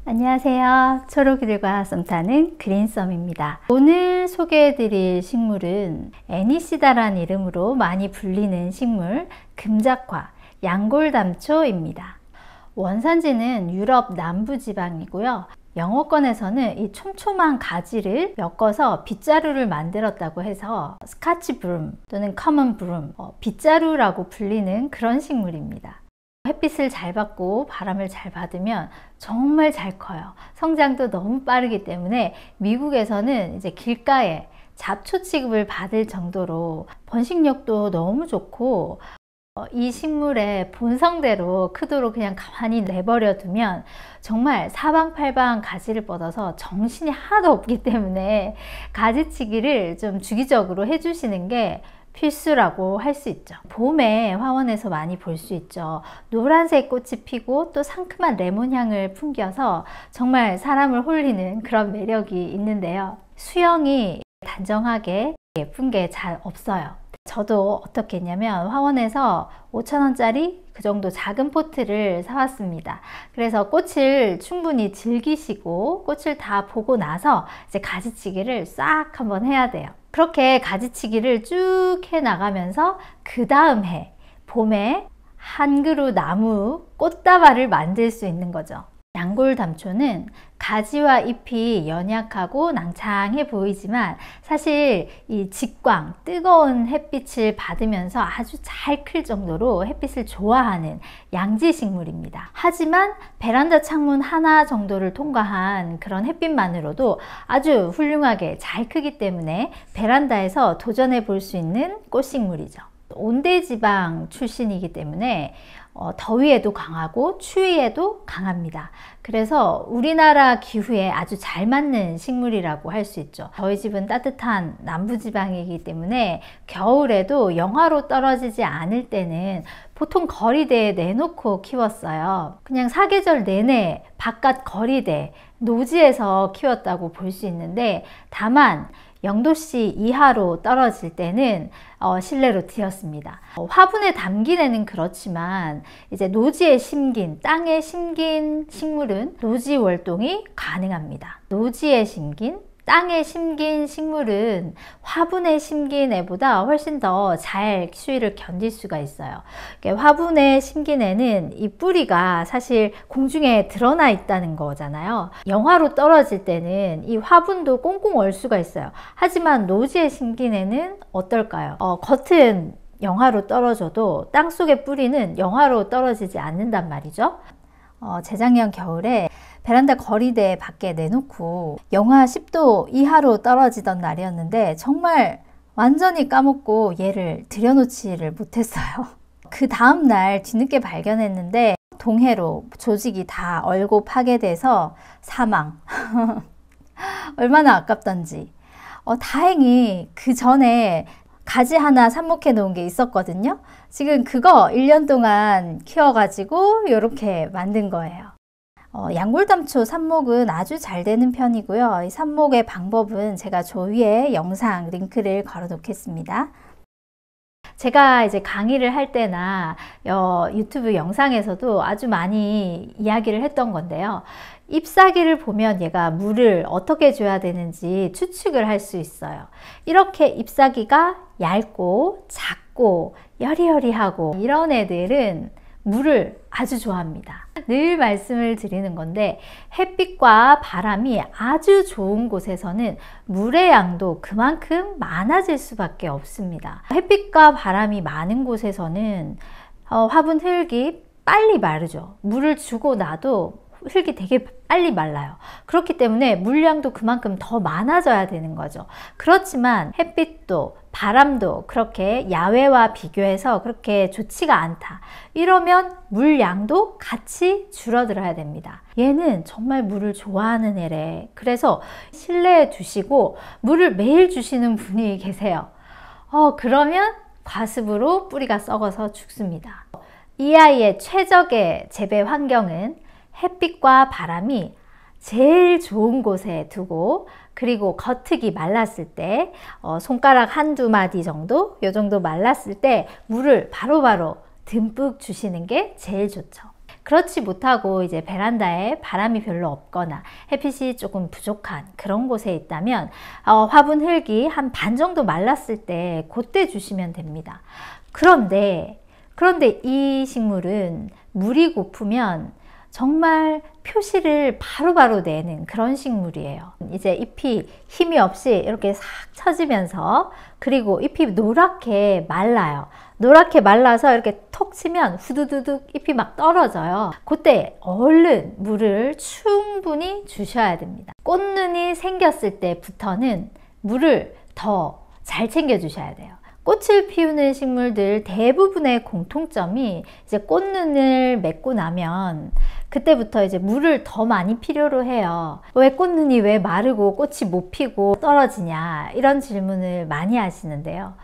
안녕하세요. 초록이들과 썸 타는 그린썸입니다. 오늘 소개해드릴 식물은 애니시다라는 이름으로 많이 불리는 식물 금작화 양골담초입니다. 원산지는 유럽 남부지방이고요. 영어권에서는 이 촘촘한 가지를 엮어서 빗자루를 만들었다고 해서 스카치 브룸 또는 커먼 브룸, 빗자루라고 불리는 그런 식물입니다. 햇빛을 잘 받고 바람을 잘 받으면 정말 잘 커요. 성장도 너무 빠르기 때문에 미국에서는 이제 길가에 잡초 취급을 받을 정도로 번식력도 너무 좋고, 이 식물의 본성대로 크도록 그냥 가만히 내버려 두면 정말 사방팔방 가지를 뻗어서 정신이 하나도 없기 때문에 가지치기를 좀 주기적으로 해주시는 게 필수라고 할 수 있죠. 봄에 화원에서 많이 볼 수 있죠. 노란색 꽃이 피고 또 상큼한 레몬 향을 풍겨서 정말 사람을 홀리는 그런 매력이 있는데요. 수영이 단정하게 예쁜 게 잘 없어요. 저도 어떻게 했냐면 화원에서 5,000원짜리 그 정도 작은 포트를 사왔습니다. 그래서 꽃을 충분히 즐기시고 꽃을 다 보고 나서 이제 가지치기를 싹 한번 해야 돼요. 그렇게 가지치기를 쭉 해 나가면서 그 다음 해 봄에 한 그루 나무 꽃다발을 만들 수 있는 거죠. 양골담초는 가지와 잎이 연약하고 낭창해 보이지만 사실 이 직광, 뜨거운 햇빛을 받으면서 아주 잘 클 정도로 햇빛을 좋아하는 양지식물입니다. 하지만 베란다 창문 하나 정도를 통과한 그런 햇빛만으로도 아주 훌륭하게 잘 크기 때문에 베란다에서 도전해 볼 수 있는 꽃식물이죠. 온대지방 출신이기 때문에 더위에도 강하고 추위에도 강합니다. 그래서 우리나라 기후에 아주 잘 맞는 식물이라고 할 수 있죠. 저희 집은 따뜻한 남부지방이기 때문에 겨울에도 영하로 떨어지지 않을 때는 보통 거리대에 내놓고 키웠어요. 그냥 사계절 내내 바깥 거리대, 노지에서 키웠다고 볼 수 있는데, 다만 0도씨 이하로 떨어질 때는 실내로 들였습니다. 화분에 담긴 애는 그렇지만 이제 노지에 심긴, 땅에 심긴 식물은 노지 월동이 가능합니다. 노지에 심긴, 땅에 심긴 식물은 화분에 심긴 애보다 훨씬 더 잘 추위를 견딜 수가 있어요. 화분에 심긴 애는 이 뿌리가 사실 공중에 드러나 있다는 거잖아요. 영하로 떨어질 때는 이 화분도 꽁꽁 얼 수가 있어요. 하지만 노지에 심긴 애는 어떨까요? 겉은 영하로 떨어져도 땅속의 뿌리는 영하로 떨어지지 않는단 말이죠. 재작년 겨울에 베란다 거리대 밖에 내놓고 영하 10도 이하로 떨어지던 날이었는데 정말 완전히 까먹고 얘를 들여놓지를 못했어요. 그 다음날 뒤늦게 발견했는데 동해로 조직이 다 얼고 파괴돼서 사망. 얼마나 아깝던지. 다행히 그 전에 가지 하나 삽목해 놓은 게 있었거든요. 지금 그거 1년 동안 키워가지고 이렇게 만든 거예요. 양골담초 삽목은 아주 잘 되는 편이고요. 이 삽목의 방법은 제가 조위에 영상 링크를 걸어 놓겠습니다. 제가 이제 강의를 할 때나 유튜브 영상에서도 아주 많이 이야기를 했던 건데요. 잎사귀를 보면 얘가 물을 어떻게 줘야 되는지 추측을 할 수 있어요. 이렇게 잎사귀가 얇고 작고 여리여리하고 이런 애들은 물을 아주 좋아합니다. 늘 말씀을 드리는 건데 햇빛과 바람이 아주 좋은 곳에서는 물의 양도 그만큼 많아질 수밖에 없습니다. 햇빛과 바람이 많은 곳에서는 화분 흙이 빨리 마르죠. 물을 주고 나도 흙이 되게 빨리 말라요. 그렇기 때문에 물량도 그만큼 더 많아져야 되는 거죠. 그렇지만 햇빛도 바람도 그렇게 야외와 비교해서 그렇게 좋지가 않다. 이러면 물량도 같이 줄어들어야 됩니다. 얘는 정말 물을 좋아하는 애래. 그래서 실내에 두시고 물을 매일 주시는 분이 계세요. 그러면 과습으로 뿌리가 썩어서 죽습니다. 이 아이의 최적의 재배 환경은 햇빛과 바람이 제일 좋은 곳에 두고, 그리고 겉흙이 말랐을 때 손가락 한두 마디 정도, 요 정도 말랐을 때 물을 바로바로 듬뿍 주시는 게 제일 좋죠. 그렇지 못하고 이제 베란다에 바람이 별로 없거나 햇빛이 조금 부족한 그런 곳에 있다면 화분 흙이 한 반 정도 말랐을 때 그때 주시면 됩니다. 그런데 이 식물은 물이 고프면 정말 표시를 바로바로 내는 그런 식물이에요. 이제 잎이 힘이 없이 이렇게 싹 처지면서, 그리고 잎이 노랗게 말라요. 노랗게 말라서 이렇게 톡 치면 후두두둑 잎이 막 떨어져요. 그때 얼른 물을 충분히 주셔야 됩니다. 꽃눈이 생겼을 때부터는 물을 더 잘 챙겨 주셔야 돼요. 꽃을 피우는 식물들 대부분의 공통점이 이제 꽃눈을 맺고 나면 그때부터 이제 물을 더 많이 필요로 해요. 왜 꽃눈이 왜 마르고 꽃이 못 피고 떨어지냐, 이런 질문을 많이 하시는데요.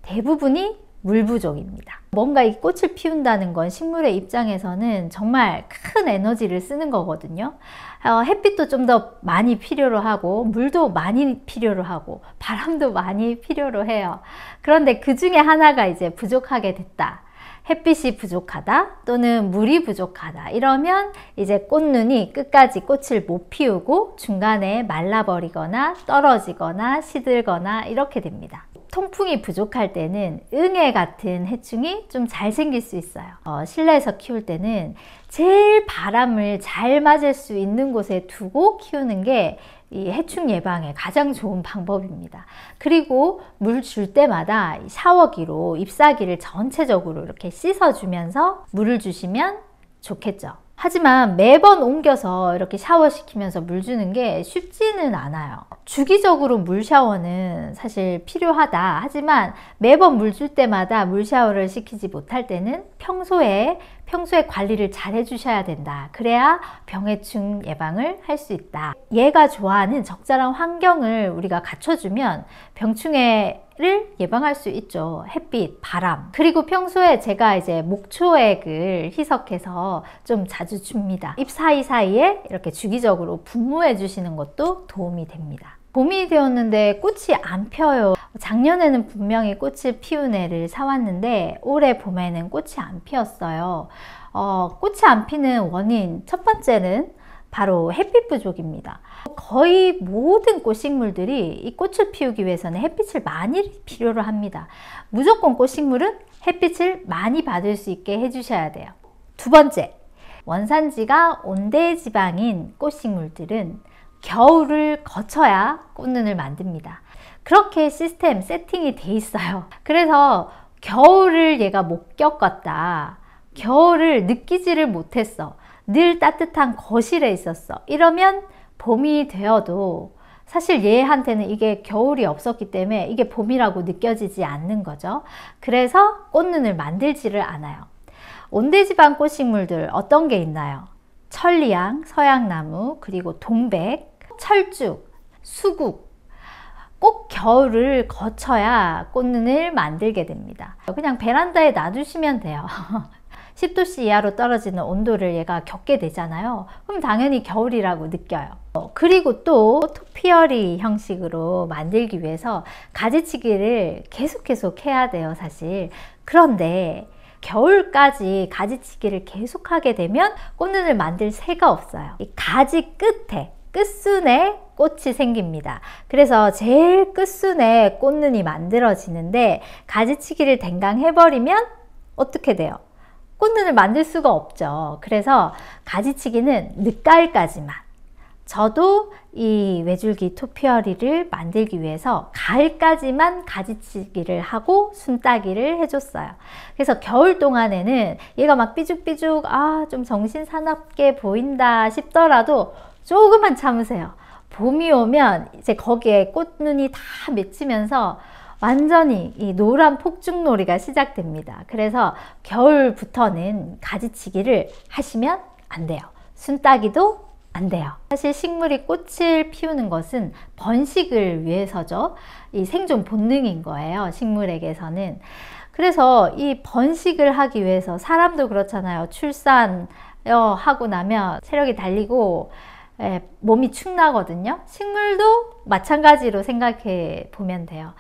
대부분이 물 부족입니다. 뭔가 이 꽃을 피운다는 건 식물의 입장에서는 정말 큰 에너지를 쓰는 거거든요. 햇빛도 좀 더 많이 필요로 하고, 물도 많이 필요로 하고, 바람도 많이 필요로 해요. 그런데 그 중에 하나가 이제 부족하게 됐다. 햇빛이 부족하다 또는 물이 부족하다 이러면 이제 꽃눈이 끝까지 꽃을 못 피우고 중간에 말라버리거나 떨어지거나 시들거나 이렇게 됩니다. 통풍이 부족할 때는 응애 같은 해충이 좀 잘 생길 수 있어요. 실내에서 키울 때는 제일 바람을 잘 맞을 수 있는 곳에 두고 키우는 게 이 해충 예방에 가장 좋은 방법입니다. 그리고 물 줄 때마다 샤워기로 잎사귀를 전체적으로 이렇게 씻어주면서 물을 주시면 좋겠죠. 하지만 매번 옮겨서 이렇게 샤워시키면서 물 주는 게 쉽지는 않아요. 주기적으로 물 샤워는 사실 필요하다. 하지만 매번 물 줄 때마다 물 샤워를 시키지 못할 때는 평소에 관리를 잘 해주셔야 된다. 그래야 병해충 예방을 할 수 있다. 얘가 좋아하는 적절한 환경을 우리가 갖춰주면 병충해를 예방할 수 있죠. 햇빛, 바람. 그리고 평소에 제가 이제 목초액을 희석해서 좀 자주 줍니다. 잎 사이사이에 이렇게 주기적으로 분무해 주시는 것도 도움이 됩니다. 봄이 되었는데 꽃이 안 펴요. 작년에는 분명히 꽃을 피운 애를 사왔는데 올해 봄에는 꽃이 안 피었어요. 꽃이 안 피는 원인 첫 번째는 바로 햇빛 부족입니다. 거의 모든 꽃식물들이 이 꽃을 피우기 위해서는 햇빛을 많이 필요로 합니다. 무조건 꽃식물은 햇빛을 많이 받을 수 있게 해주셔야 돼요. 두 번째, 원산지가 온대지방인 꽃식물들은 겨울을 거쳐야 꽃눈을 만듭니다. 그렇게 시스템 세팅이 돼 있어요. 그래서 겨울을 얘가 못 겪었다, 겨울을 느끼지를 못했어, 늘 따뜻한 거실에 있었어, 이러면 봄이 되어도 사실 얘한테는 이게 겨울이 없었기 때문에 이게 봄이라고 느껴지지 않는 거죠. 그래서 꽃눈을 만들지를 않아요. 온대지방 꽃식물들 어떤 게 있나요? 천리향, 서양나무, 그리고 동백, 철쭉, 수국. 꼭 겨울을 거쳐야 꽃눈을 만들게 됩니다. 그냥 베란다에 놔두시면 돼요. 10도씨 이하로 떨어지는 온도를 얘가 겪게 되잖아요. 그럼 당연히 겨울이라고 느껴요. 그리고 또 토피어리 형식으로 만들기 위해서 가지치기를 계속 해야 돼요, 사실. 그런데 겨울까지 가지치기를 계속하게 되면 꽃눈을 만들 새가 없어요. 이 가지 끝에, 끝순에 꽃이 생깁니다. 그래서 제일 끝순에 꽃눈이 만들어지는데 가지치기를 댕강 해버리면 어떻게 돼요? 꽃눈을 만들 수가 없죠. 그래서 가지치기는 늦가을까지만. 저도 이 외줄기 토피어리를 만들기 위해서 가을까지만 가지치기를 하고 순따기를 해줬어요. 그래서 겨울 동안에는 얘가 막 삐죽삐죽 좀 정신사납게 보인다 싶더라도 조금만 참으세요. 봄이 오면 이제 거기에 꽃눈이 다 맺히면서 완전히 이 노란 폭죽놀이가 시작됩니다. 그래서 겨울부터는 가지치기를 하시면 안 돼요. 순따기도 안 돼요. 사실 식물이 꽃을 피우는 것은 번식을 위해서죠. 이 생존 본능인 거예요, 식물에게서는. 그래서 이 번식을 하기 위해서 사람도 그렇잖아요. 출산하고 나면 체력이 달리고 몸이 축나거든요. 식물도 마찬가지로 생각해 보면 돼요.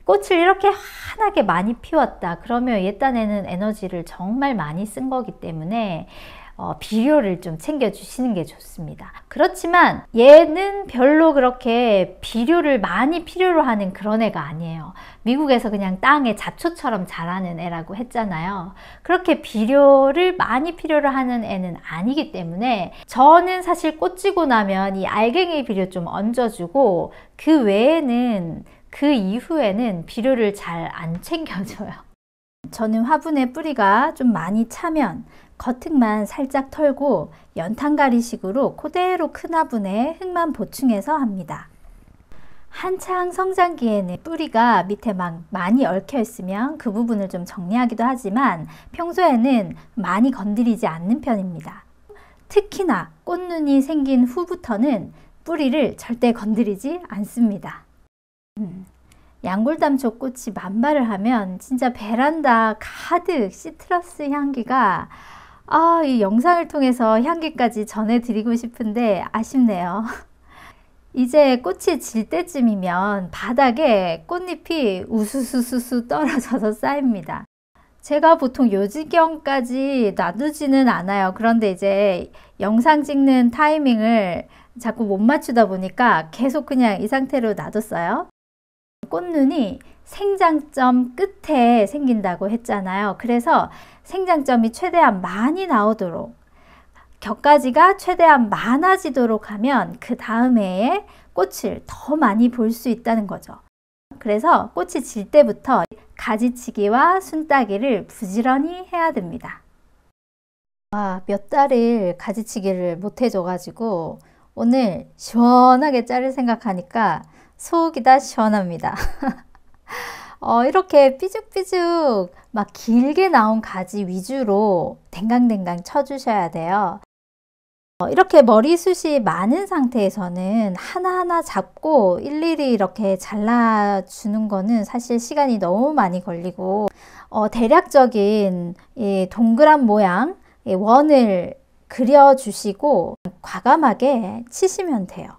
꽃을 이렇게 환하게 많이 피웠다 그러면 얘 딴에는 에너지를 정말 많이 쓴 거기 때문에 비료를 좀 챙겨주시는 게 좋습니다. 그렇지만 얘는 별로 그렇게 비료를 많이 필요로 하는 그런 애가 아니에요. 미국에서 그냥 땅에 잡초처럼 자라는 애라고 했잖아요. 그렇게 비료를 많이 필요로 하는 애는 아니기 때문에 저는 사실 꽃 지고 나면 이 알갱이 비료 좀 얹어주고 그 외에는 그 이후에는 비료를 잘 안 챙겨줘요. 저는 화분에 뿌리가 좀 많이 차면 겉흙만 살짝 털고 연탄가리식으로 그대로 큰 화분에 흙만 보충해서 합니다. 한창 성장기에는 뿌리가 밑에 막 많이 얽혀 있으면 그 부분을 좀 정리하기도 하지만 평소에는 많이 건드리지 않는 편입니다. 특히나 꽃눈이 생긴 후부터는 뿌리를 절대 건드리지 않습니다. 양골담초 꽃이 만발을 하면 진짜 베란다 가득 시트러스 향기가 이 영상을 통해서 향기까지 전해드리고 싶은데 아쉽네요. 이제 꽃이 질 때쯤이면 바닥에 꽃잎이 우수수수수 떨어져서 쌓입니다. 제가 보통 요 지경까지 놔두지는 않아요. 그런데 이제 영상 찍는 타이밍을 자꾸 못 맞추다 보니까 계속 그냥 이 상태로 놔뒀어요. 꽃눈이 생장점 끝에 생긴다고 했잖아요. 그래서 생장점이 최대한 많이 나오도록 겹가지가 최대한 많아지도록 하면 그 다음 해에 꽃을 더 많이 볼 수 있다는 거죠. 그래서 꽃이 질 때부터 가지치기와 순따기를 부지런히 해야 됩니다. 몇 달을 가지치기를 못 해줘가지고 오늘 시원하게 자를 생각하니까 속이 다 시원합니다. 이렇게 삐죽삐죽 막 길게 나온 가지 위주로 댕강댕강 쳐주셔야 돼요. 이렇게 머리숱이 많은 상태에서는 하나하나 잡고 일일이 이렇게 잘라주는 거는 사실 시간이 너무 많이 걸리고 대략적인 이 동그란 모양 원을 그려주시고 과감하게 치시면 돼요.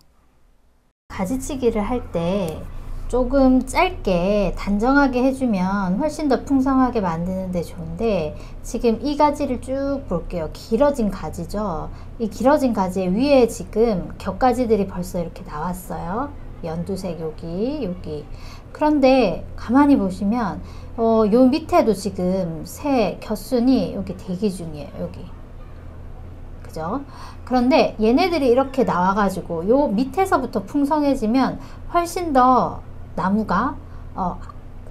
가지치기를 할 때 조금 짧게 단정하게 해주면 훨씬 더 풍성하게 만드는 데 좋은데 지금 이 가지를 쭉 볼게요. 길어진 가지죠. 이 길어진 가지 위에 지금 겹가지들이 벌써 이렇게 나왔어요. 연두색 여기 그런데 가만히 보시면 요 밑에도 지금 새 겹순이 여기 대기 중이에요. 여기 그죠? 그런데 얘네들이 이렇게 나와 가지고 요 밑에서부터 풍성해지면 훨씬 더 나무가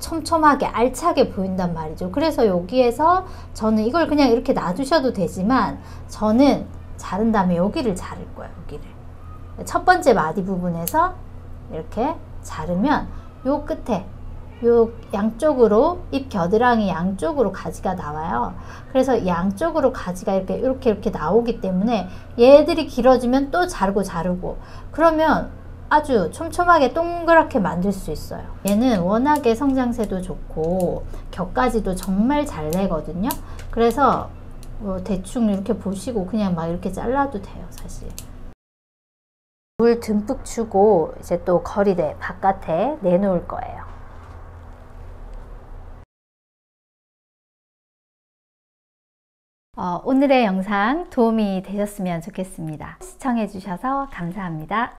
촘촘하게 알차게 보인단 말이죠. 그래서 여기에서 저는 이걸 그냥 이렇게 놔두셔도 되지만 저는 자른 다음에 여기를 자를 거예요. 여기를 첫 번째 마디 부분에서 이렇게 자르면 요 끝에 요 양쪽으로 잎 겨드랑이 양쪽으로 가지가 나와요. 그래서 양쪽으로 가지가 이렇게 나오기 때문에 얘들이 길어지면 또 자르고 그러면 아주 촘촘하게 동그랗게 만들 수 있어요. 얘는 워낙에 성장세도 좋고 겹가지도 정말 잘 내거든요. 그래서 대충 이렇게 보시고 그냥 막 이렇게 잘라도 돼요. 사실 물 듬뿍 주고 이제 또 거리대 바깥에 내놓을 거예요. 오늘의 영상 도움이 되셨으면 좋겠습니다. 시청해 주셔서 감사합니다.